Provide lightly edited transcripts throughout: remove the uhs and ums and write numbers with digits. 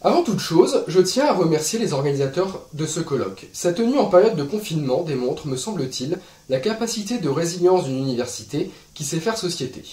Avant toute chose, je tiens à remercier les organisateurs de ce colloque. Sa tenue en période de confinement démontre, me semble-t-il, la capacité de résilience d'une université qui sait faire société.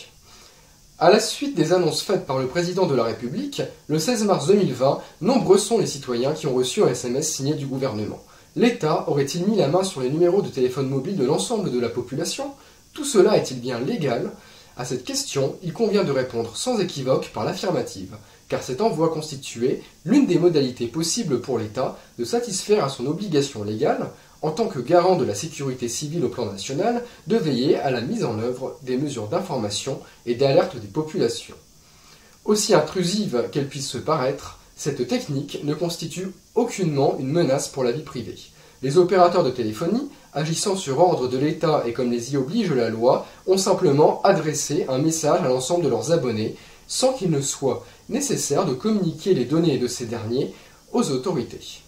À la suite des annonces faites par le président de la République, le 16 mars 2020, nombreux sont les citoyens qui ont reçu un SMS signé du gouvernement. L'État aurait-il mis la main sur les numéros de téléphone mobile de l'ensemble de la population? Tout cela est-il bien légal? À cette question, il convient de répondre sans équivoque par l'affirmative, car cet envoi constituait l'une des modalités possibles pour l'État de satisfaire à son obligation légale, en tant que garant de la sécurité civile au plan national, de veiller à la mise en œuvre des mesures d'information et d'alerte des populations. Aussi intrusive qu'elle puisse se paraître, cette technique ne constitue aucunement une menace pour la vie privée. Les opérateurs de téléphonie, agissant sur ordre de l'État et comme les y oblige la loi, ont simplement adressé un message à l'ensemble de leurs abonnés, sans qu'il ne soit nécessaire de communiquer les données de ces derniers aux autorités.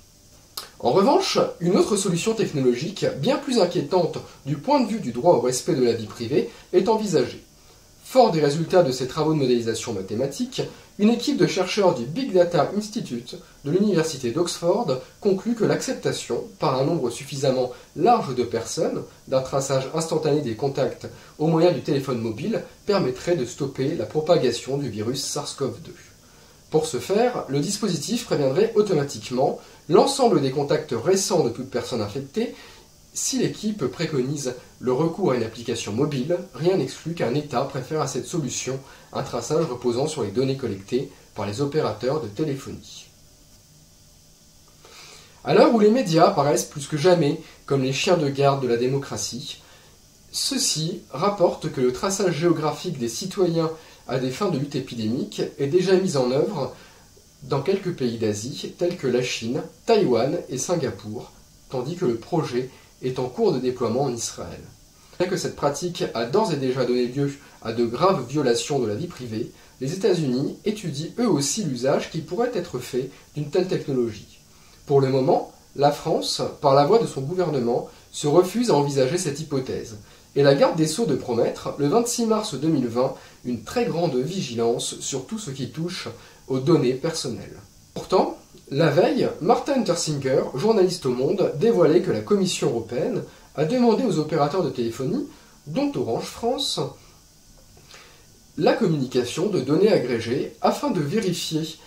En revanche, une autre solution technologique, bien plus inquiétante du point de vue du droit au respect de la vie privée, est envisagée. Fort des résultats de ces travaux de modélisation mathématique, une équipe de chercheurs du Big Data Institute de l'Université d'Oxford conclut que l'acceptation, par un nombre suffisamment large de personnes, d'un traçage instantané des contacts au moyen du téléphone mobile permettrait de stopper la propagation du virus SARS-CoV-2. Pour ce faire, le dispositif préviendrait automatiquement l'ensemble des contacts récents de toute personne infectée. Si l'équipe préconise le recours à une application mobile, rien n'exclut qu'un État préfère à cette solution un traçage reposant sur les données collectées par les opérateurs de téléphonie. À l'heure où les médias apparaissent plus que jamais comme les chiens de garde de la démocratie, ceux-ci rapportent que le traçage géographique des citoyens à des fins de lutte épidémique est déjà mis en œuvre dans quelques pays d'Asie tels que la Chine, Taïwan et Singapour, tandis que le projet est en cours de déploiement en Israël. Bien que cette pratique a d'ores et déjà donné lieu à de graves violations de la vie privée, les États-Unis étudient eux aussi l'usage qui pourrait être fait d'une telle technologie. Pour le moment, la France, par la voix de son gouvernement, se refuse à envisager cette hypothèse, et la garde des Sceaux de promettre, le 26 mars 2020, une très grande vigilance sur tout ce qui touche aux données personnelles. Pourtant, la veille, Martin Tersinger, journaliste au Monde, dévoilait que la Commission européenne a demandé aux opérateurs de téléphonie, dont Orange France, la communication de données agrégées afin de vérifier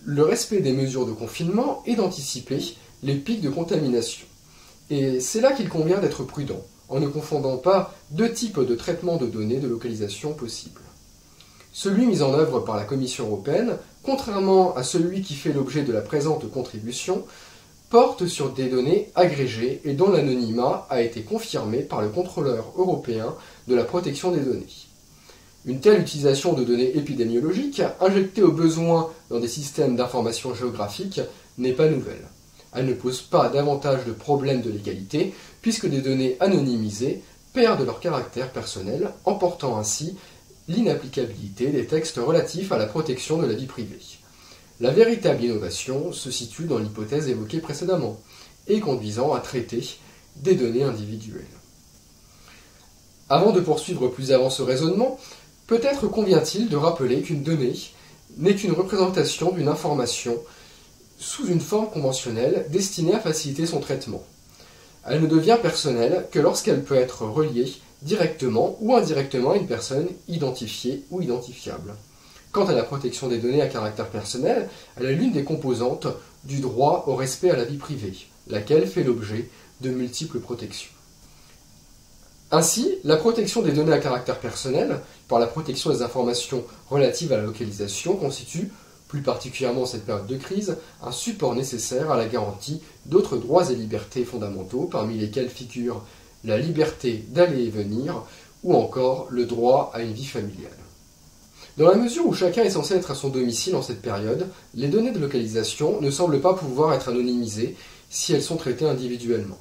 le respect des mesures de confinement et d'anticiper les pics de contamination. Et c'est là qu'il convient d'être prudent, en ne confondant pas deux types de traitement de données de localisation possibles. Celui mis en œuvre par la Commission européenne, contrairement à celui qui fait l'objet de la présente contribution, porte sur des données agrégées et dont l'anonymat a été confirmé par le contrôleur européen de la protection des données. Une telle utilisation de données épidémiologiques, injectées au besoin dans des systèmes d'information géographique, n'est pas nouvelle. Elle ne pose pas davantage de problèmes de légalité, puisque des données anonymisées perdent leur caractère personnel, emportant ainsi l'inapplicabilité des textes relatifs à la protection de la vie privée. La véritable innovation se situe dans l'hypothèse évoquée précédemment, et conduisant à traiter des données individuelles. Avant de poursuivre plus avant ce raisonnement, peut-être convient-il de rappeler qu'une donnée n'est qu'une représentation d'une information sous une forme conventionnelle destinée à faciliter son traitement. Elle ne devient personnelle que lorsqu'elle peut être reliée directement ou indirectement à une personne identifiée ou identifiable. Quant à la protection des données à caractère personnel, elle est l'une des composantes du droit au respect à la vie privée, laquelle fait l'objet de multiples protections. Ainsi, la protection des données à caractère personnel, par la protection des informations relatives à la localisation, constitue, plus particulièrement en cette période de crise, un support nécessaire à la garantie d'autres droits et libertés fondamentaux, parmi lesquels figurent la liberté d'aller et venir, ou encore le droit à une vie familiale. Dans la mesure où chacun est censé être à son domicile en cette période, les données de localisation ne semblent pas pouvoir être anonymisées si elles sont traitées individuellement.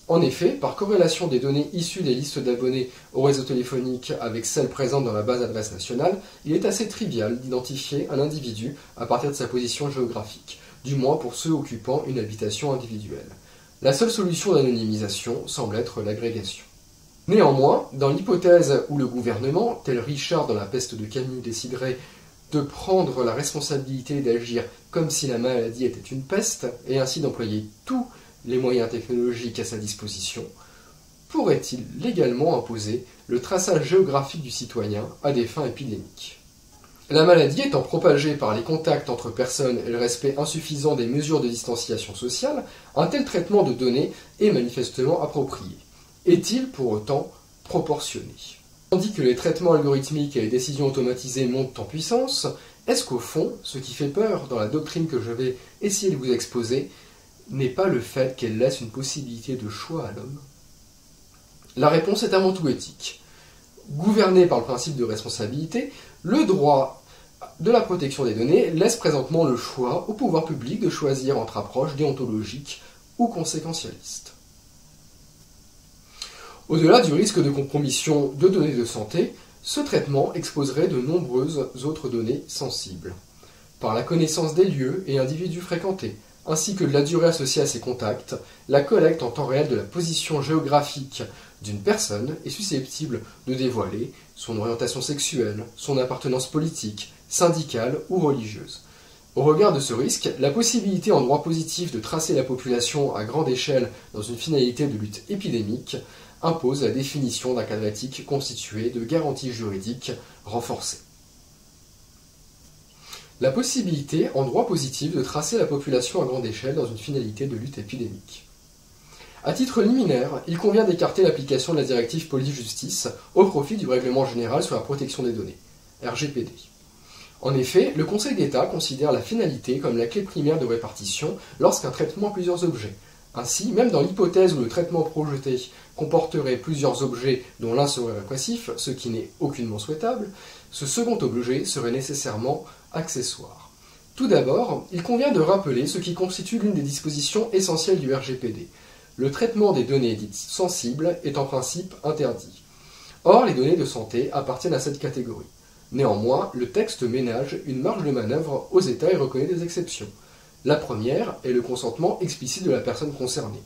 En effet, par corrélation des données issues des listes d'abonnés au réseau téléphonique avec celles présentes dans la base adresse nationale, il est assez trivial d'identifier un individu à partir de sa position géographique, du moins pour ceux occupant une habitation individuelle. La seule solution d'anonymisation semble être l'agrégation. Néanmoins, dans l'hypothèse où le gouvernement, tel Richard dans la peste de Camus, déciderait de prendre la responsabilité d'agir comme si la maladie était une peste, et ainsi d'employer tous les moyens technologiques à sa disposition, pourrait-il légalement imposer le traçage géographique du citoyen à des fins épidémiques? La maladie étant propagée par les contacts entre personnes et le respect insuffisant des mesures de distanciation sociale, un tel traitement de données est manifestement approprié. Est-il pour autant proportionné? Tandis que les traitements algorithmiques et les décisions automatisées montent en puissance, est-ce qu'au fond, ce qui fait peur dans la doctrine que je vais essayer de vous exposer, n'est pas le fait qu'elle laisse une possibilité de choix à l'homme? La réponse est avant tout éthique. Gouverné par le principe de responsabilité, le droit de la protection des données laisse présentement le choix au pouvoir public de choisir entre approches déontologiques ou conséquentialistes. Au-delà du risque de compromission de données de santé, ce traitement exposerait de nombreuses autres données sensibles. Par la connaissance des lieux et individus fréquentés, ainsi que de la durée associée à ces contacts, la collecte en temps réel de la position géographique d'une personne est susceptible de dévoiler son orientation sexuelle, son appartenance politique, syndicale ou religieuse. Au regard de ce risque, la possibilité en droit positif de tracer la population à grande échelle dans une finalité de lutte épidémique impose la définition d'un cadre éthique constitué de garanties juridiques renforcées. La possibilité en droit positif de tracer la population à grande échelle dans une finalité de lutte épidémique. À titre liminaire, il convient d'écarter l'application de la directive police-justice au profit du règlement général sur la protection des données, RGPD. En effet, le Conseil d'État considère la finalité comme la clé primaire de répartition lorsqu'un traitement a plusieurs objets. Ainsi, même dans l'hypothèse où le traitement projeté comporterait plusieurs objets dont l'un serait répressif, ce qui n'est aucunement souhaitable, ce second objet serait nécessairement accessoire. Tout d'abord, il convient de rappeler ce qui constitue l'une des dispositions essentielles du RGPD. Le traitement des données dites sensibles est en principe interdit. Or, les données de santé appartiennent à cette catégorie. Néanmoins, le texte ménage une marge de manœuvre aux États et reconnaît des exceptions. La première est le consentement explicite de la personne concernée.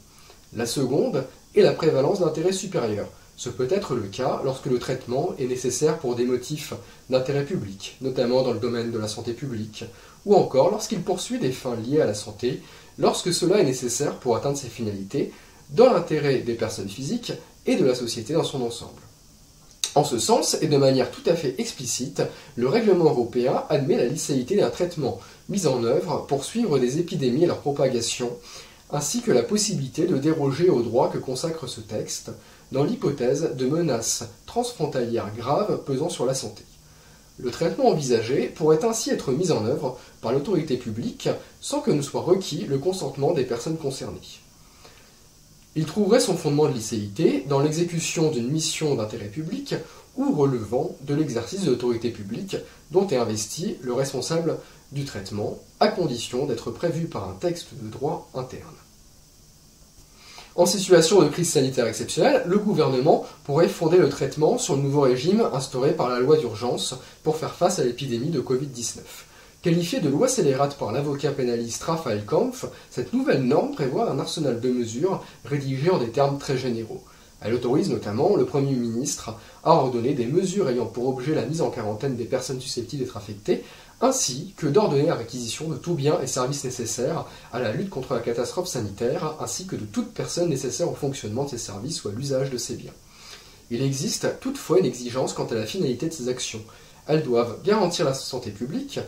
La seconde est la prévalence d'intérêt supérieur. Ce peut être le cas lorsque le traitement est nécessaire pour des motifs d'intérêt public, notamment dans le domaine de la santé publique, ou encore lorsqu'il poursuit des fins liées à la santé, lorsque cela est nécessaire pour atteindre ses finalités, dans l'intérêt des personnes physiques et de la société dans son ensemble. En ce sens, et de manière tout à fait explicite, le règlement européen admet la licéité d'un traitement mis en œuvre pour suivre des épidémies et leur propagation, ainsi que la possibilité de déroger aux droits que consacre ce texte, dans l'hypothèse de menaces transfrontalières graves pesant sur la santé. Le traitement envisagé pourrait ainsi être mis en œuvre par l'autorité publique sans que ne soit requis le consentement des personnes concernées. Il trouverait son fondement de licéité dans l'exécution d'une mission d'intérêt public ou relevant de l'exercice de l'autorité publique dont est investi le responsable du traitement, à condition d'être prévu par un texte de droit interne. En situation de crise sanitaire exceptionnelle, le gouvernement pourrait fonder le traitement sur le nouveau régime instauré par la loi d'urgence pour faire face à l'épidémie de Covid-19. Qualifiée de loi scélérate par l'avocat pénaliste Raphaël Kampf, cette nouvelle norme prévoit un arsenal de mesures rédigées en des termes très généraux. Elle autorise notamment le Premier ministre à ordonner des mesures ayant pour objet la mise en quarantaine des personnes susceptibles d'être affectées, ainsi que d'ordonner la réquisition de tout bien et services nécessaires à la lutte contre la catastrophe sanitaire, ainsi que de toute personne nécessaire au fonctionnement de ces services ou à l'usage de ces biens. Il existe toutefois une exigence quant à la finalité de ces actions. Elles doivent garantir la santé publique,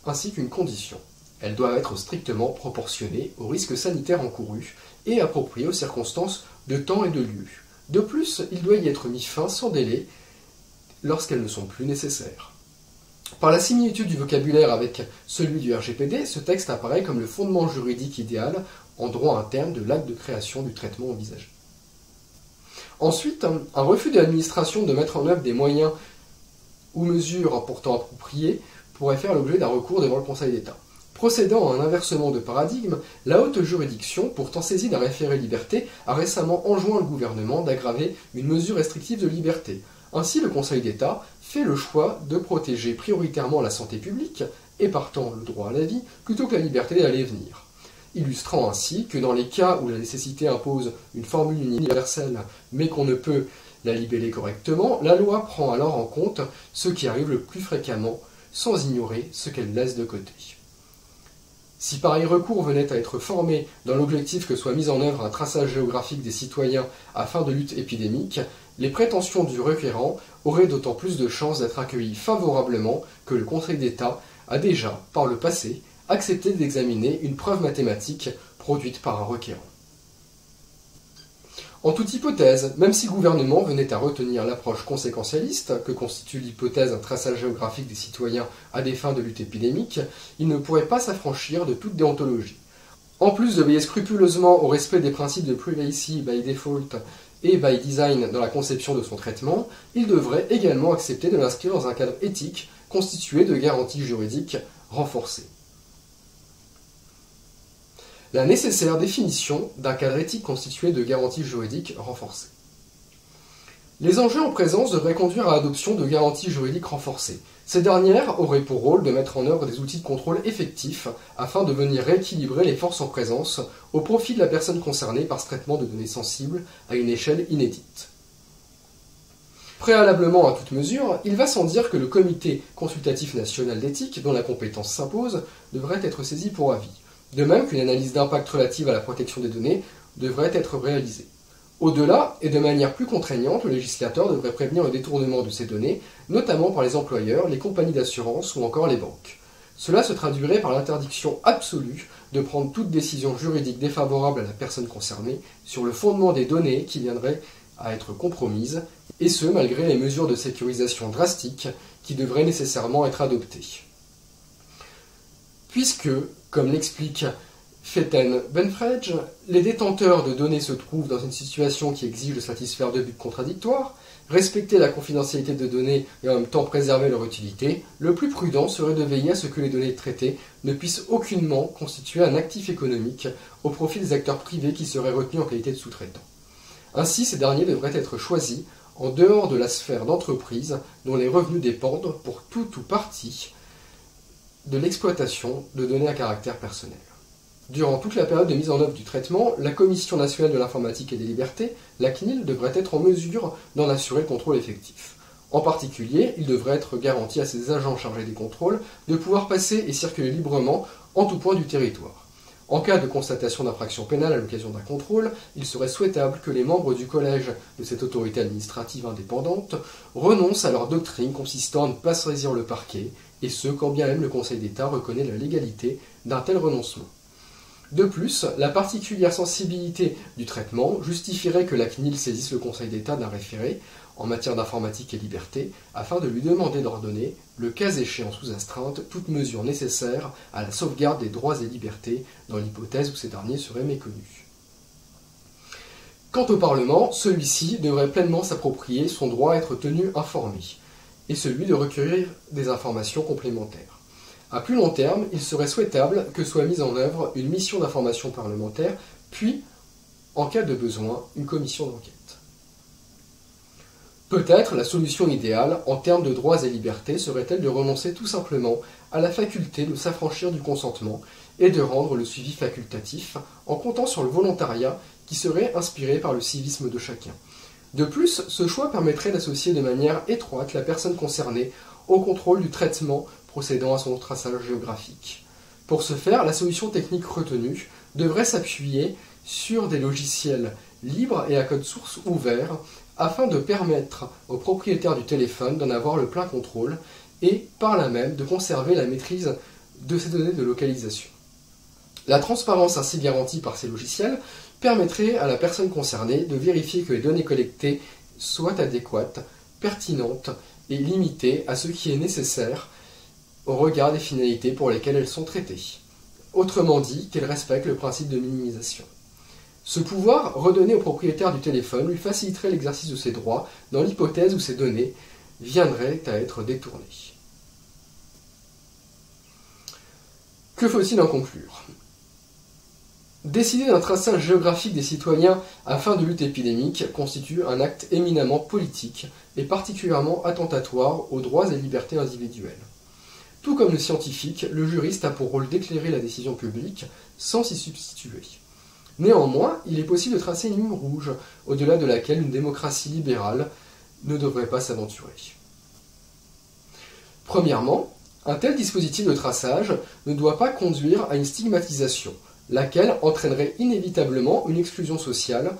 ainsi qu'une condition. Elles doivent être strictement proportionnées aux risques sanitaires encourus et appropriées aux circonstances de temps et de lieu. De plus, il doit y être mis fin sans délai lorsqu'elles ne sont plus nécessaires. Par la similitude du vocabulaire avec celui du RGPD, ce texte apparaît comme le fondement juridique idéal en droit interne de l'acte de création du traitement envisagé. Ensuite, un refus de l'administration de mettre en œuvre des moyens ou mesures pourtant appropriées pourrait faire l'objet d'un recours devant le Conseil d'État. Procédant à un inversement de paradigme, la haute juridiction, pourtant saisie d'un référé liberté, a récemment enjoint le gouvernement d'aggraver une mesure restrictive de liberté. Ainsi, le Conseil d'État fait le choix de protéger prioritairement la santé publique, et partant le droit à la vie, plutôt que la liberté d'aller et venir. Illustrant ainsi que dans les cas où la nécessité impose une formule universelle, mais qu'on ne peut la libeller correctement, la loi prend alors en compte ce qui arrive le plus fréquemment, sans ignorer ce qu'elle laisse de côté. Si pareil recours venait à être formé dans l'objectif que soit mis en œuvre un traçage géographique des citoyens à fin de lutte épidémique, les prétentions du requérant auraient d'autant plus de chances d'être accueillies favorablement que le Conseil d'État a déjà, par le passé, accepté d'examiner une preuve mathématique produite par un requérant. En toute hypothèse, même si le gouvernement venait à retenir l'approche conséquentialiste que constitue l'hypothèse d'un traçage géographique des citoyens à des fins de lutte épidémique, il ne pourrait pas s'affranchir de toute déontologie. En plus de veiller scrupuleusement au respect des principes de privacy by default et by design dans la conception de son traitement, il devrait également accepter de l'inscrire dans un cadre éthique constitué de garanties juridiques renforcées. La nécessaire définition d'un cadre éthique constitué de garanties juridiques renforcées. Les enjeux en présence devraient conduire à l'adoption de garanties juridiques renforcées. Ces dernières auraient pour rôle de mettre en œuvre des outils de contrôle effectifs afin de venir rééquilibrer les forces en présence au profit de la personne concernée par ce traitement de données sensibles à une échelle inédite. Préalablement à toute mesure, il va sans dire que le Comité consultatif national d'éthique, dont la compétence s'impose, devrait être saisi pour avis. De même qu'une analyse d'impact relative à la protection des données devrait être réalisée. Au-delà, et de manière plus contraignante, le législateur devrait prévenir le détournement de ces données, notamment par les employeurs, les compagnies d'assurance ou encore les banques. Cela se traduirait par l'interdiction absolue de prendre toute décision juridique défavorable à la personne concernée sur le fondement des données qui viendraient à être compromises, et ce malgré les mesures de sécurisation drastiques qui devraient nécessairement être adoptées. Puisque, comme l'explique Fetten Benfredge, les détenteurs de données se trouvent dans une situation qui exige de satisfaire deux buts contradictoires, respecter la confidentialité de données et en même temps préserver leur utilité, le plus prudent serait de veiller à ce que les données traitées ne puissent aucunement constituer un actif économique au profit des acteurs privés qui seraient retenus en qualité de sous-traitants. Ainsi, ces derniers devraient être choisis en dehors de la sphère d'entreprise dont les revenus dépendent pour tout ou partie de l'exploitation de données à caractère personnel. Durant toute la période de mise en œuvre du traitement, la Commission nationale de l'informatique et des libertés, la CNIL, devrait être en mesure d'en assurer le contrôle effectif. En particulier, il devrait être garanti à ses agents chargés des contrôles de pouvoir passer et circuler librement en tout point du territoire. En cas de constatation d'infraction pénale à l'occasion d'un contrôle, il serait souhaitable que les membres du collège de cette autorité administrative indépendante renoncent à leur doctrine consistant à ne pas saisir le parquet, et ce, quand bien même le Conseil d'État reconnaît la légalité d'un tel renoncement. De plus, la particulière sensibilité du traitement justifierait que la CNIL saisisse le Conseil d'État d'un référé en matière d'informatique et liberté afin de lui demander d'ordonner, le cas échéant sous astreinte, toute mesure nécessaire à la sauvegarde des droits et libertés dans l'hypothèse où ces derniers seraient méconnus. Quant au Parlement, celui-ci devrait pleinement s'approprier son droit à être tenu informé et celui de recueillir des informations complémentaires. À plus long terme, il serait souhaitable que soit mise en œuvre une mission d'information parlementaire, puis, en cas de besoin, une commission d'enquête. Peut-être la solution idéale, en termes de droits et libertés, serait-elle de renoncer tout simplement à la faculté de s'affranchir du consentement et de rendre le suivi facultatif en comptant sur le volontariat qui serait inspiré par le civisme de chacun. De plus, ce choix permettrait d'associer de manière étroite la personne concernée au contrôle du traitement procédant à son traçage géographique. Pour ce faire, la solution technique retenue devrait s'appuyer sur des logiciels libres et à code source ouvert afin de permettre aux propriétaires du téléphone d'en avoir le plein contrôle et, par là même, de conserver la maîtrise de ces données de localisation. La transparence ainsi garantie par ces logiciels permettrait à la personne concernée de vérifier que les données collectées soient adéquates, pertinentes et limitées à ce qui est nécessaire au regard des finalités pour lesquelles elles sont traitées. Autrement dit, qu'elles respectent le principe de minimisation. Ce pouvoir, redonné au propriétaire du téléphone, lui faciliterait l'exercice de ses droits dans l'hypothèse où ces données viendraient à être détournées. Que faut-il en conclure ? Décider d'un traçage géographique des citoyens à fin de lutte épidémique constitue un acte éminemment politique et particulièrement attentatoire aux droits et libertés individuelles. Tout comme le scientifique, le juriste a pour rôle d'éclairer la décision publique sans s'y substituer. Néanmoins, il est possible de tracer une ligne rouge, au-delà de laquelle une démocratie libérale ne devrait pas s'aventurer. Premièrement, Un tel dispositif de traçage ne doit pas conduire à une stigmatisation, laquelle entraînerait inévitablement une exclusion sociale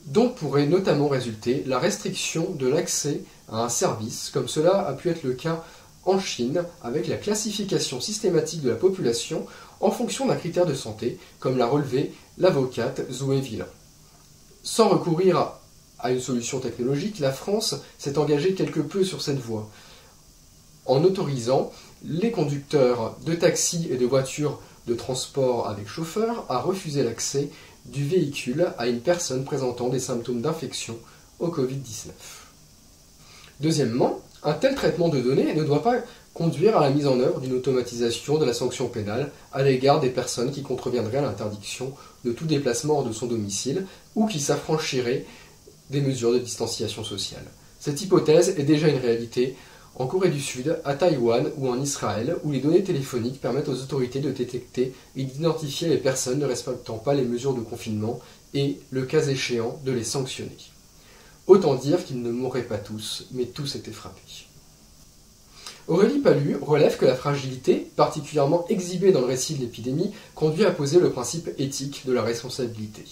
dont pourrait notamment résulter la restriction de l'accès à un service, comme cela a pu être le cas en Chine avec la classification systématique de la population en fonction d'un critère de santé, comme l'a relevé l'avocate Zoé Villain. Sans recourir à une solution technologique, la France s'est engagée quelque peu sur cette voie, en autorisant les conducteurs de taxis et de voitures de transport avec chauffeur à refuser l'accès du véhicule à une personne présentant des symptômes d'infection au Covid-19. Deuxièmement, un tel traitement de données ne doit pas conduire à la mise en œuvre d'une automatisation de la sanction pénale à l'égard des personnes qui contreviendraient à l'interdiction de tout déplacement hors de son domicile ou qui s'affranchiraient des mesures de distanciation sociale. Cette hypothèse est déjà une réalité en Corée du Sud, à Taïwan ou en Israël, où les données téléphoniques permettent aux autorités de détecter et d'identifier les personnes ne respectant pas les mesures de confinement et, le cas échéant, de les sanctionner. Autant dire qu'ils ne mourraient pas tous, mais tous étaient frappés. Aurélie Palu relève que la fragilité, particulièrement exhibée dans le récit de l'épidémie, conduit à poser le principe éthique de la responsabilité.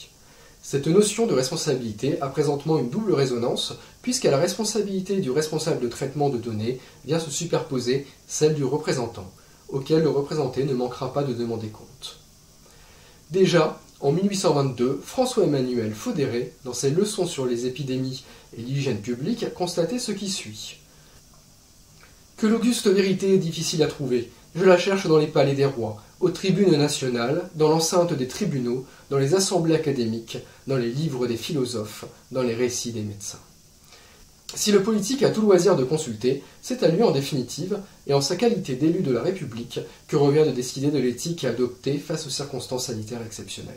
Cette notion de responsabilité a présentement une double résonance, puisqu'à la responsabilité du responsable de traitement de données vient se superposer celle du représentant, auquel le représenté ne manquera pas de demander compte. Déjà, en 1822, François-Emmanuel Faudéré, dans ses leçons sur les épidémies et l'hygiène publique, constatait ce qui suit. Que l'auguste vérité est difficile à trouver, je la cherche dans les palais des rois, aux tribunes nationales, dans l'enceinte des tribunaux, dans les assemblées académiques, dans les livres des philosophes, dans les récits des médecins. Si le politique a tout loisir de consulter, c'est à lui en définitive, et en sa qualité d'élu de la République, que revient de décider de l'éthique à adopter face aux circonstances sanitaires exceptionnelles.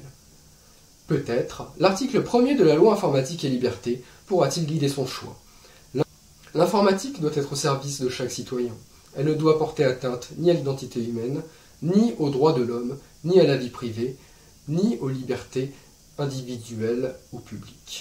Peut-être, l'article 1er de la loi informatique et liberté pourra-t-il guider son choix. L'informatique doit être au service de chaque citoyen. Elle ne doit porter atteinte ni à l'identité humaine, ni aux droits de l'homme, ni à la vie privée, ni aux libertés individuelles ou publiques.